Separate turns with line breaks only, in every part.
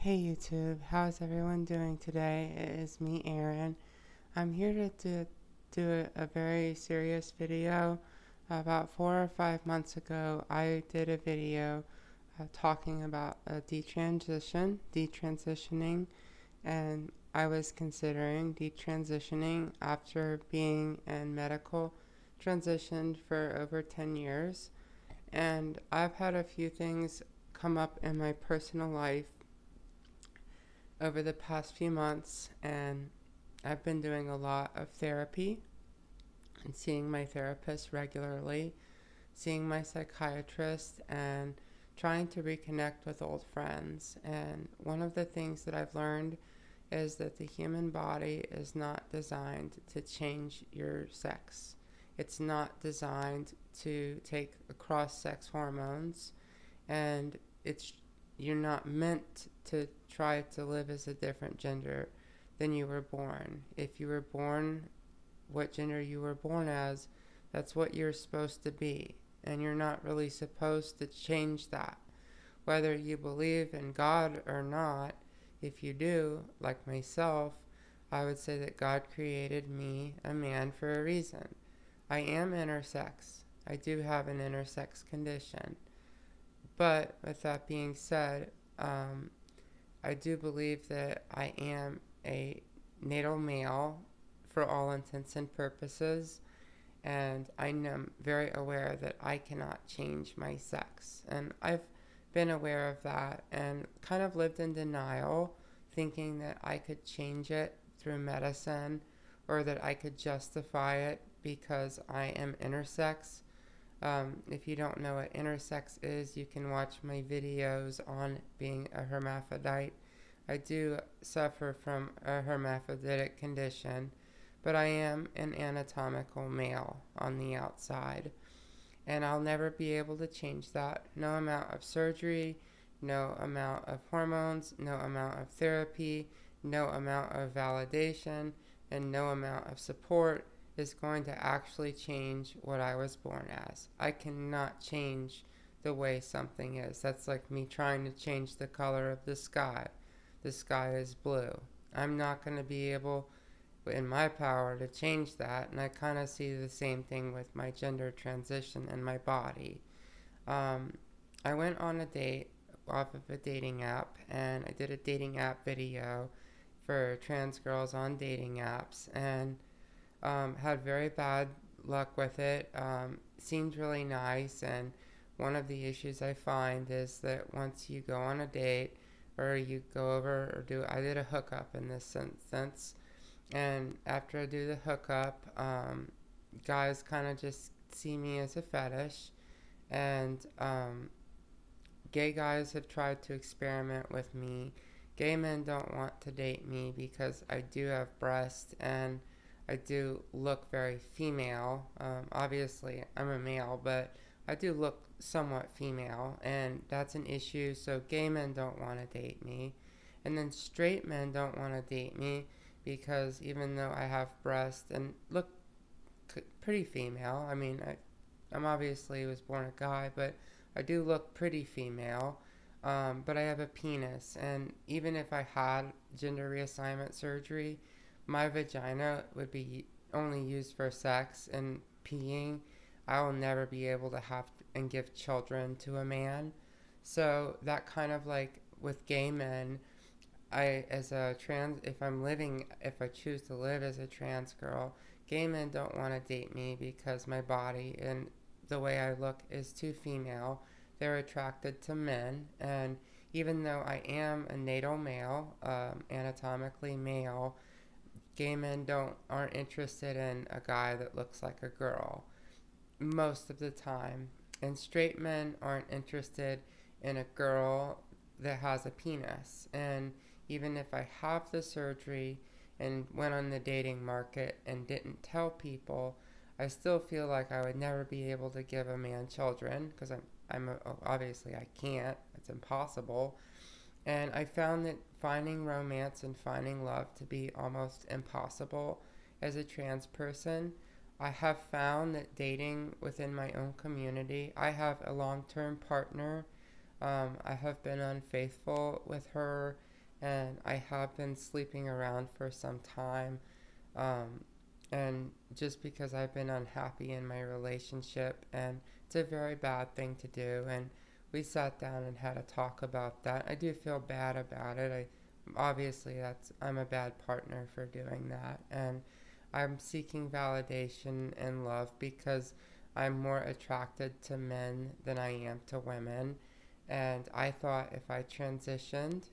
Hey YouTube, how's everyone doing today? It is me, Aaron. I'm here to do a very serious video. About 4 or 5 months ago, I did a video talking about a detransitioning, and I was considering detransitioning after being in medical transition for over 10 years. And I've had a few things come up in my personal life over the past few months, and I've been doing a lot of therapy and seeing my therapist regularly, seeing my psychiatrist, and trying to reconnect with old friends. And one of the things that I've learned is that the human body is not designed to change your sex. It's not designed to take cross sex hormones, and it's you're not meant to try to live as a different gender than you were born. If you were born what gender you were born as, that's what you're supposed to be, and you're not really supposed to change that. Whether you believe in God or not, if you do, like myself, I would say that God created me a man for a reason. I am intersex. I do have an intersex condition. But with that being said, I do believe that I am a natal male for all intents and purposes, and I am very aware that I cannot change my sex. And I've been aware of that and kind of lived in denial, thinking that I could change it through medicine or that I could justify it because I am intersex. If you don't know what intersex is, you can watch my videos on being a hermaphrodite. I do suffer from a hermaphroditic condition, but I am an anatomical male on the outside, and I'll never be able to change that. No amount of surgery, no amount of hormones, no amount of therapy, no amount of validation, and no amount of support is going to actually change what I was born as. I cannot change the way something is. That's like me trying to change the color of the sky. The sky is blue. I'm not going to be able, in my power, to change that, and I kind of see the same thing with my gender transition and my body. I went on a date off of a dating app, and I did a dating app video for trans girls on dating apps, and had very bad luck with it. Seemed really nice, and one of the issues I find is that once you go on a date or you go over or I did a hookup in this sense, and after I do the hookup, guys kind of just see me as a fetish, and gay guys have tried to experiment with me. Gay men don't want to date me because I do have breasts and I do look very female. Obviously, I'm a male, but I do look somewhat female, and that's an issue. So gay men don't want to date me. And then straight men don't want to date me because even though I have breasts and look pretty female, I mean, I'm obviously was born a guy, but I do look pretty female. But I have a penis, and even if I had gender reassignment surgery, my vagina would be only used for sex and peeing. I will never be able to have and give children to a man. So that kind of like with gay men, as a trans, if I choose to live as a trans girl, gay men don't want to date me because my body and the way I look is too female. They're attracted to men, and even though I am a natal male, anatomically male, gay men aren't interested in a guy that looks like a girl most of the time, and straight men aren't interested in a girl that has a penis. And even if I have the surgery and went on the dating market and didn't tell people, I still feel like I would never be able to give a man children because obviously I can't. It's impossible. And I found that finding romance and finding love to be almost impossible as a trans person. I have found that dating within my own community, I have a long-term partner. I have been unfaithful with her and I have been sleeping around for some time. Um, and just because I've been unhappy in my relationship, and it's a very bad thing to do. And we sat down and had a talk about that. I do feel bad about it. Obviously I'm a bad partner for doing that, and I'm seeking validation and love because I'm more attracted to men than I am to women. And I thought if I transitioned,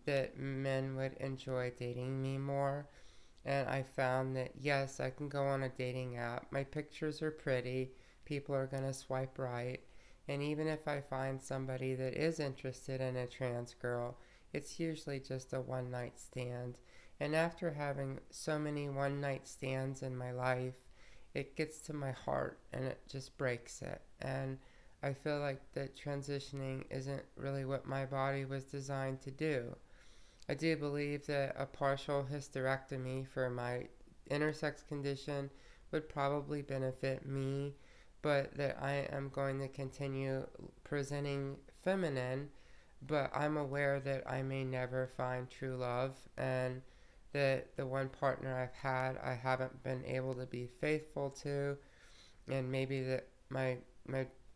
that men would enjoy dating me more. And I found that yes, I can go on a dating app. My pictures are pretty. People are going to swipe right. And even if I find somebody that is interested in a trans girl, it's usually just a one night stand. And after having so many one night stands in my life, it gets to my heart and it just breaks it. And I feel like that transitioning isn't really what my body was designed to do. I do believe that a partial hysterectomy for my intersex condition would probably benefit me, but that I am going to continue presenting feminine, but I'm aware that I may never find true love, and that the one partner I've had I haven't been able to be faithful to, and maybe that my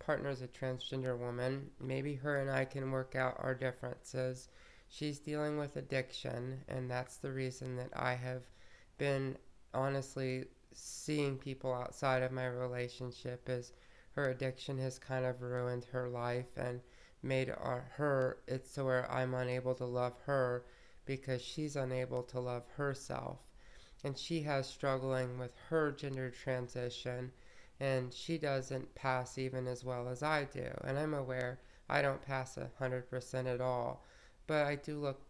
partner is a transgender woman. Maybe her and I can work out our differences. She's dealing with addiction, and that's the reason that I have been honestly seeing people outside of my relationship, is her addiction has kind of ruined her life and made her it's to where I'm unable to love her because she's unable to love herself, and she has struggling with her gender transition, and she doesn't pass even as well as I do. And I'm aware I don't pass 100% at all, but I do look,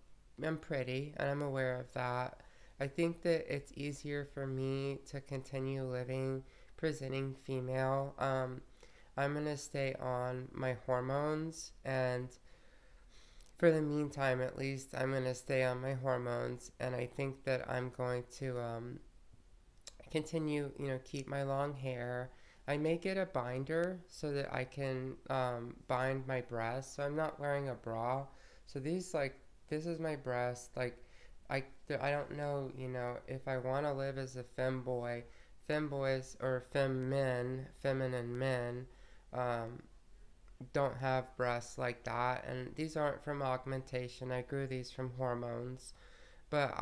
I'm pretty, and I'm aware of that. I think that it's easier for me to continue living presenting female. I'm gonna stay on my hormones, and for the meantime, at least, I'm gonna stay on my hormones, and I think that I'm going to continue, keep my long hair. I may get a binder so that I can bind my breasts. So I'm not wearing a bra. So this is my breast. I, I don't know, if I want to live as a femboy. Femboys or feminine men, um, don't have breasts like that. And these aren't from augmentation. I grew these from hormones, but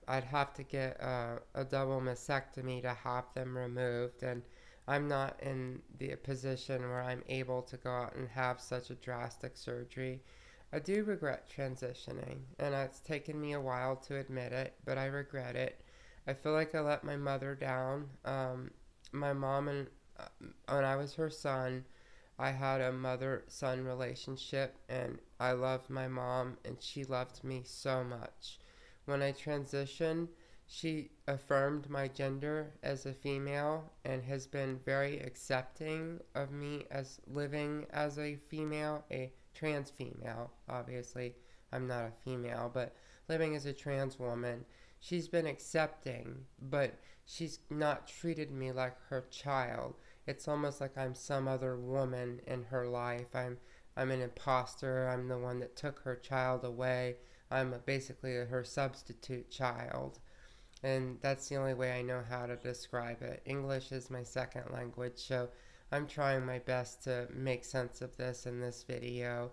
I'd have to get a double mastectomy to have them removed, and I'm not in the position where I'm able to go out and have such a drastic surgery. I do regret transitioning, and it's taken me a while to admit it, but I regret it. I feel like I let my mother down. My mom and when I was her son, I had a mother-son relationship, and I loved my mom, and she loved me so much. When I transitioned, she affirmed my gender as a female and has been very accepting of me as living as a female, a trans female. Obviously, I'm not a female, but living as a trans woman. She's been accepting, but she's not treated me like her child. It's almost like I'm some other woman in her life. I'm an imposter. I'm the one that took her child away. I'm basically her substitute child. And that's the only way I know how to describe it. English is my second language, so I'm trying my best to make sense of this in this video.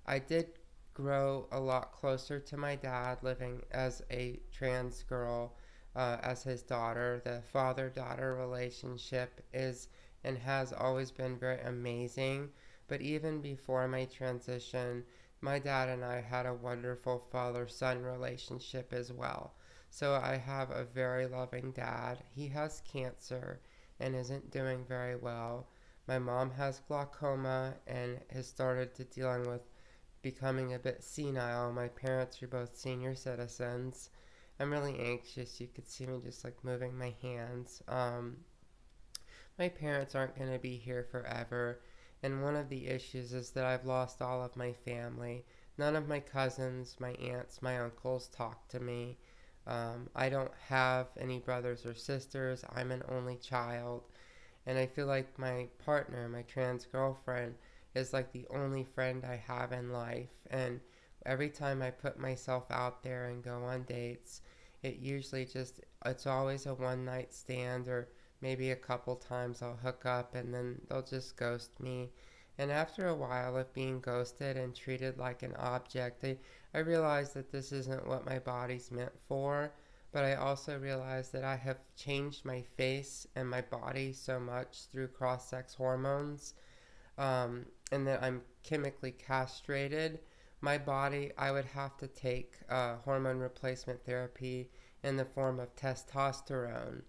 I did grow a lot closer to my dad living as a trans girl, as his daughter. The father-daughter relationship is and has always been very amazing. But even before my transition, my dad and I had a wonderful father-son relationship as well. So I have a very loving dad. He has cancer and isn't doing very well. My mom has glaucoma and has started to dealing with becoming a bit senile. My parents are both senior citizens. I'm really anxious. You could see me just like moving my hands. My parents aren't going to be here forever, and one of the issues is that I've lost all of my family. None of my cousins, my aunts, my uncles talk to me. I don't have any brothers or sisters. I'm an only child, and I feel like my partner, my trans girlfriend, is like the only friend I have in life. And Every time I put myself out there and go on dates, it's always a one night stand, or maybe a couple times I'll hook up and then they'll just ghost me. And after a while of being ghosted and treated like an object, I realize that this isn't what my body's meant for. But I also realize that I have changed my face and my body so much through cross sex hormones, and that I'm chemically castrated. My body, I would have to take hormone replacement therapy in the form of testosterone.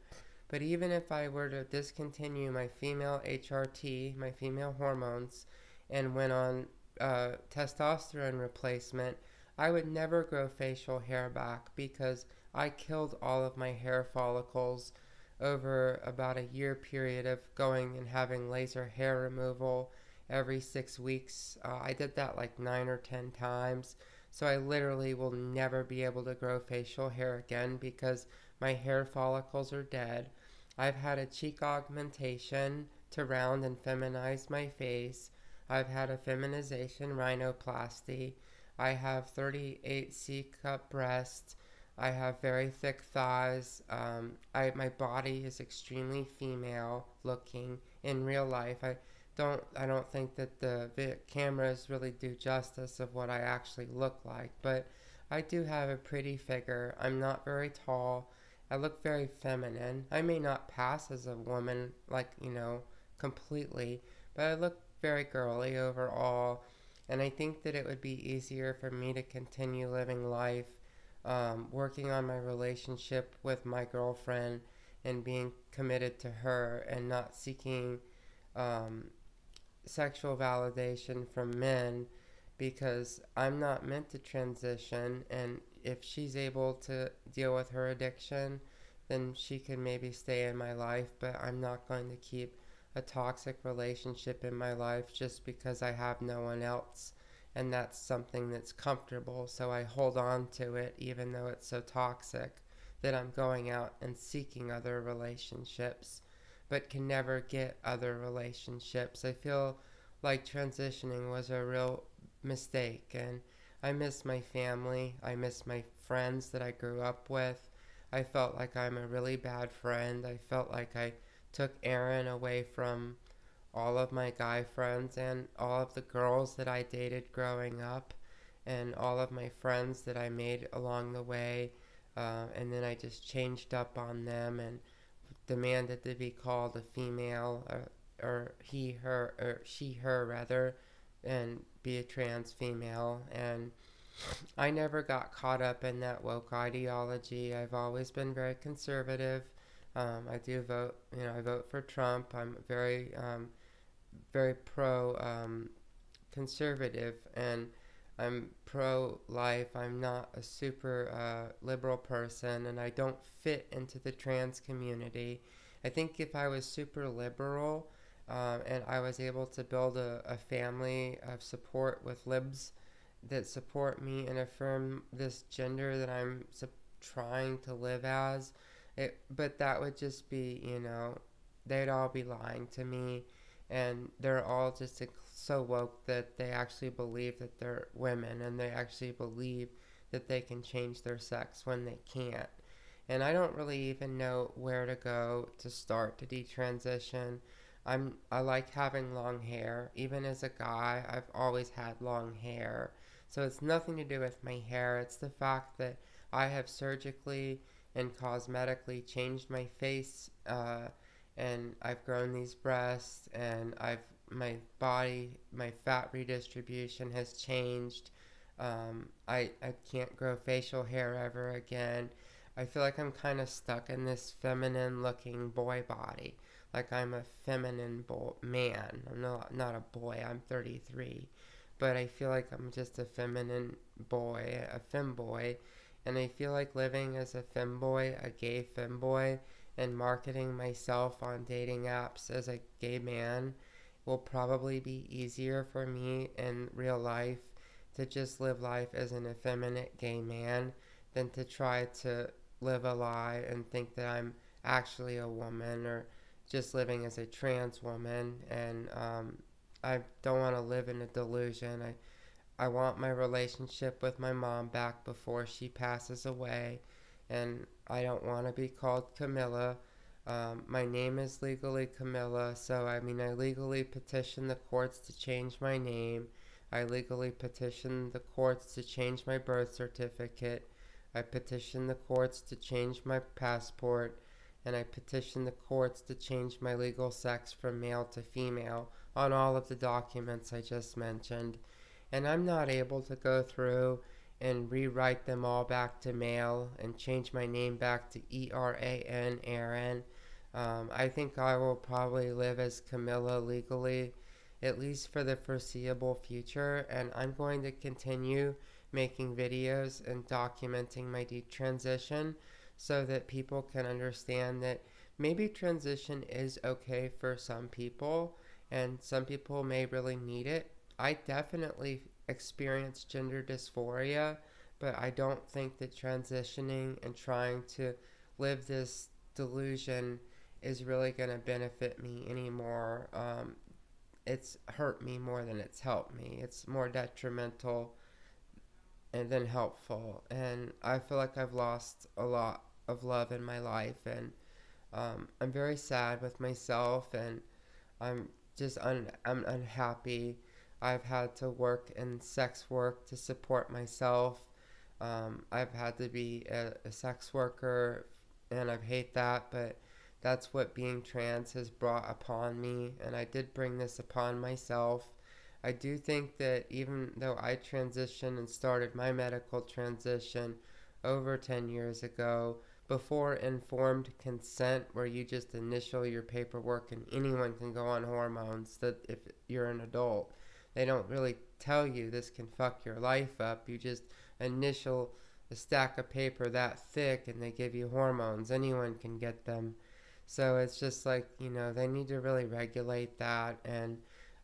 But even if I were to discontinue my female HRT, my female hormones, and went on testosterone replacement, I would never grow facial hair back because I killed all of my hair follicles over about a year period of going and having laser hair removal every 6 weeks. I did that like 9 or 10 times. So I literally will never be able to grow facial hair again because my hair follicles are dead. I've had a cheek augmentation to round and feminize my face. I've had a feminization rhinoplasty. I have 38 C cup breasts. I have very thick thighs. My body is extremely female looking in real life. I don't think that the cameras really do justice of what I actually look like, but I do have a pretty figure. I'm not very tall. I look very feminine. I may not pass as a woman, like, completely, but I look very girly overall. And I think that it would be easier for me to continue living life, working on my relationship with my girlfriend and being committed to her and not seeking um, sexual validation from men, because I'm not meant to transition. And if she's able to deal with her addiction, then she can maybe stay in my life, but I'm not going to keep a toxic relationship in my life just because I have no one else. And that's something that's comfortable, so I hold on to it even though it's so toxic that I'm going out and seeking other relationships but can never get other relationships. I feel like transitioning was a real mistake, and I miss my family. I miss my friends that I grew up with. I felt like I'm a really bad friend. I felt like I took Aaron away from all of my guy friends and all of the girls that I dated growing up and all of my friends that I made along the way. And then I just changed up on them and demanded to be called a female, or he, her, or she, her rather, and be a trans female. And I never got caught up in that woke ideology. I've always been very conservative. I do vote, I vote for Trump. I'm very pro conservative, and I'm pro life. I'm not a super liberal person, and I don't fit into the trans community. I think if I was super liberal, and I was able to build a family of support with libs that support me and affirm this gender that I'm trying to live as, but that would just be, they'd all be lying to me, and they're all just so woke that they actually believe that they're women, and they actually believe that they can change their sex when they can't. And I don't really even know where to go to start to detransition. I like having long hair. Even as a guy, I've always had long hair. So it's nothing to do with my hair. It's the fact that I have surgically and cosmetically changed my face, and I've grown these breasts, and my body, my fat redistribution has changed. I can't grow facial hair ever again. I feel like I'm kind of stuck in this feminine looking boy body. Like I'm a feminine man. I'm not a boy. I'm 33. But I feel like I'm just a feminine boy, a femboy. And I feel like living as a femboy, a gay femboy, and marketing myself on dating apps as a gay man will probably be easier for me in real life to just live life as an effeminate gay man than to try to live a lie and think that I'm actually a woman, or just living as a trans woman. And I don't want to live in a delusion. I want my relationship with my mom back before she passes away, and I don't want to be called Camilla. My name is legally Camilla, so I mean, I legally petitioned the courts to change my name. I legally petitioned the courts to change my birth certificate. I petitioned the courts to change my passport, and I petitioned the courts to change my legal sex from male to female on all of the documents I just mentioned. And I'm not able to go through and rewrite them all back to male and change my name back to Eran, Aaron. I think I will probably live as Camilla legally, at least for the foreseeable future, and I'm going to continue making videos and documenting my detransition so that people can understand that maybe transition is okay for some people, and some people may really need it. I definitely experience gender dysphoria, but I don't think that transitioning and trying to live this delusion is really going to benefit me anymore. It's hurt me more than it's helped me. It's more detrimental and than helpful. And I feel like I've lost a lot of love in my life, and I'm very sad with myself, and I'm I'm unhappy. I've had to work in sex work to support myself. I've had to be a sex worker, and I hate that, but that's what being trans has brought upon me, and I did bring this upon myself. I do think that even though I transitioned and started my medical transition over 10 years ago, before informed consent, where you just initial your paperwork and anyone can go on hormones, that if you're an adult, they don't really tell you this can fuck your life up. You just initial a stack of paper that thick and they give you hormones. Anyone can get them. So it's just like, they need to really regulate that. And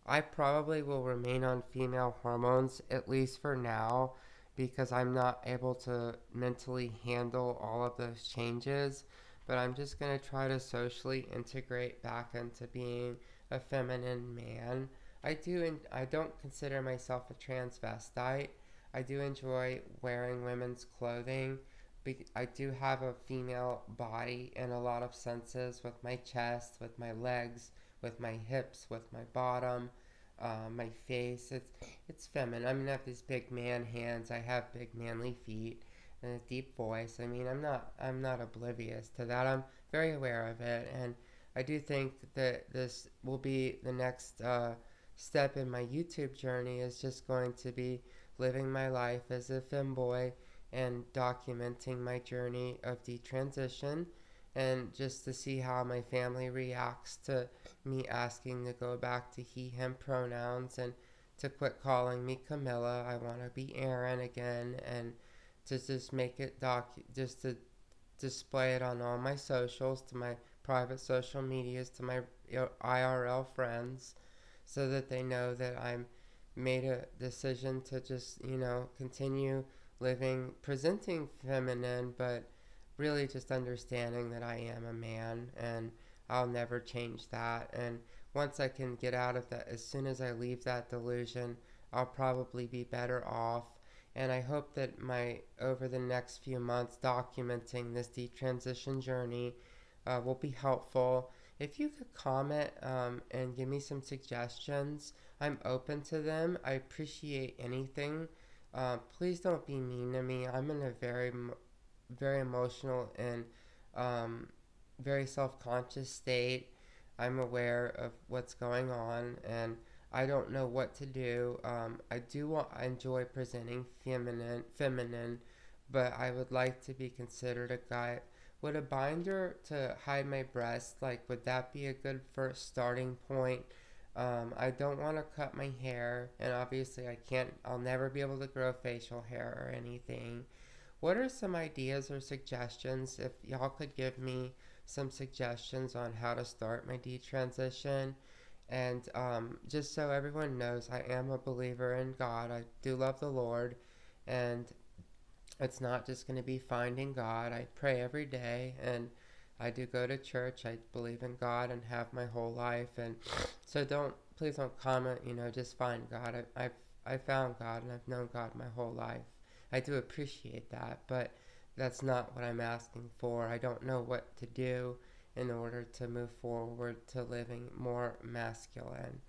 I probably will remain on female hormones, at least for now, because I'm not able to mentally handle all of those changes. But I'm just going to try to socially integrate back into being a feminine man. I don't consider myself a transvestite. I do enjoy wearing women's clothing. I do have a female body in a lot of senses, with my chest, with my legs, with my hips, with my bottom, my face. It's feminine. I mean, I have these big man hands. I have big manly feet and a deep voice. I mean, I'm not oblivious to that. I'm very aware of it, and I do think that this will be the next step in my YouTube journey. Is just going to be living my life as a femboy and documenting my journey of detransition, and just to see how my family reacts to me asking to go back to he, him pronouns, and to quit calling me Camilla. I want to be Aaron again, and to just make it just to display it on all my socials, to my private social medias, to my IRL friends, so that they know that I'm made a decision to just, continue living, presenting feminine, but really just understanding that I am a man, and I'll never change that. And once I can get out of that, as soon as I leave that delusion, I'll probably be better off. And I hope that over the next few months documenting this detransition journey will be helpful. If you could comment and give me some suggestions, I'm open to them. I appreciate anything. Please don't be mean to me. I'm in a very emotional and very self-conscious state. I'm aware of what's going on, and I don't know what to do. I enjoy presenting feminine, but I would like to be considered a guy. Would a binder to hide my breast, would that be a good first starting point? I don't want to cut my hair, and obviously I'll never be able to grow facial hair or anything. What are some ideas or suggestions, if y'all could give me some suggestions on how to start my detransition? And just so everyone knows, I am a believer in God. I do love the Lord, and it's not just going to be finding God. I pray every day, and I do go to church. I believe in God and have my whole life. And so please don't comment, just find God. I found God and I've known God my whole life. I do appreciate that, but that's not what I'm asking for. I don't know what to do in order to move forward to living more masculine.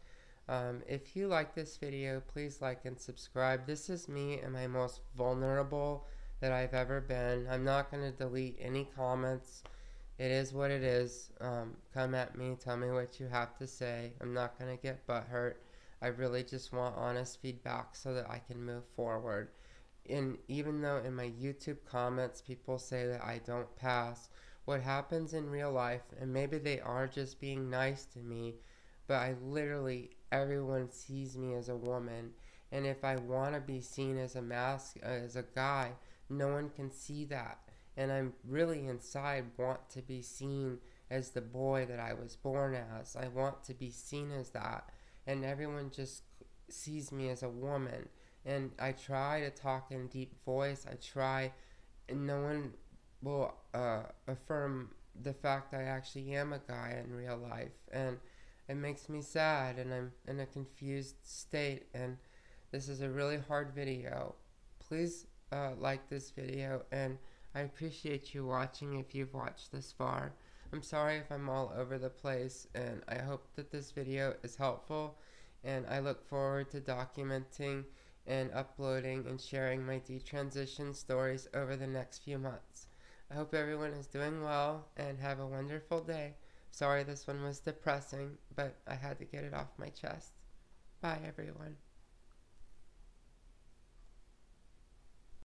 If you like this video, please like and subscribe. This is me and my most vulnerable that I've ever been. I'm not going to delete any comments. It is what it is. Come at me, tell me what you have to say. I'm not going to get butthurt. I really just want honest feedback so that I can move forward. And even though in my YouTube comments people say that I don't pass, what happens in real life, and maybe they are just being nice to me, but I literally, everyone sees me as a woman. And if I want to be seen as as a guy, no one can see that. And I'm really inside want to be seen as the boy that I was born as. I want to be seen as that. And everyone just sees me as a woman. And I try to talk in deep voice. I try, and no one will affirm the fact I actually am a guy in real life. And it makes me sad, and I'm in a confused state. And this is a really hard video. Please like this video, and I appreciate you watching if you've watched this far. I'm sorry if I'm all over the place, and I hope that this video is helpful, and I look forward to documenting and uploading and sharing my detransition stories over the next few months. I hope everyone is doing well, and have a wonderful day. Sorry this one was depressing, but I had to get it off my chest. Bye everyone.